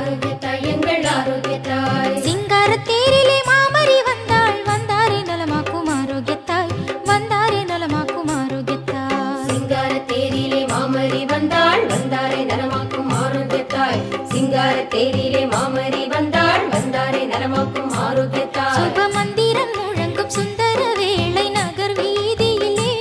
ஆரோக்கியத்தாய் எங்கள் ஆரோக்கியத்தாய். சிங்கார தேரிலே மாமரி வந்தாள் வந்தாரே நலமாக்கும் ஆரோக்கியத்தாய் வந்தாரே நலமாக்கும் ஆரோக்கியத்தாய். சிங்கார தேரிலே மாமரி வந்தாள் வந்தாரே நலமாக்கும் ஆரோக்கியத்தாய். சிங்கார தேரிலே மாமரி வந்தாள் வந்தாரே நலமாக்கும் ஆரோக்கியத்தாய். சுப மந்திரம் முழங்கும் சுந்தர வேளை நகர் வீதியிலே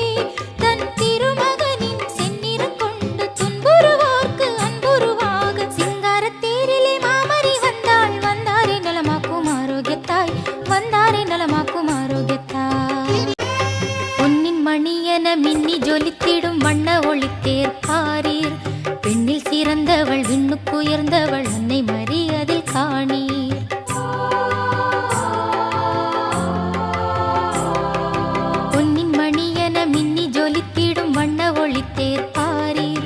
தன் திருமகனின் செந்நிறம் கொண்டு துன்புறுவோர்க்கு அன்புருவாக சிங்கார தேரிலே மாமரி வந்தாள் வந்தாரே நலமாக்கும் ஆரோக்கியத்தாய் வந்தாரே நலமாக்கும் ஆரோக்கியத்தாய். பொன்னின் மணியென மின்னி ஜொலித்திடும் வண்ண ஒளித்தேர் பாரீர் பெண்ணில் சிறந்தவள் விண்ணுக்குயர்ந்தவள் அன்னை மரி அதில் காணீர். பொன்னின் மணியென மின்னி ஜொலித்திடும் வண்ண ஒளித்தேர் பாரீர்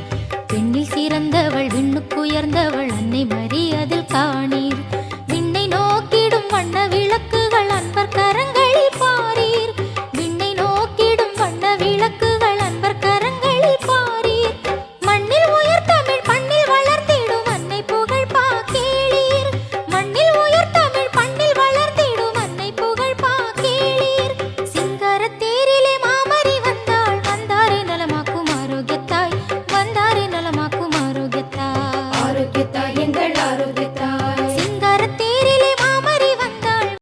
பெண்ணில் சிறந்தவள் விண்ணுக்குயர்ந்தவள்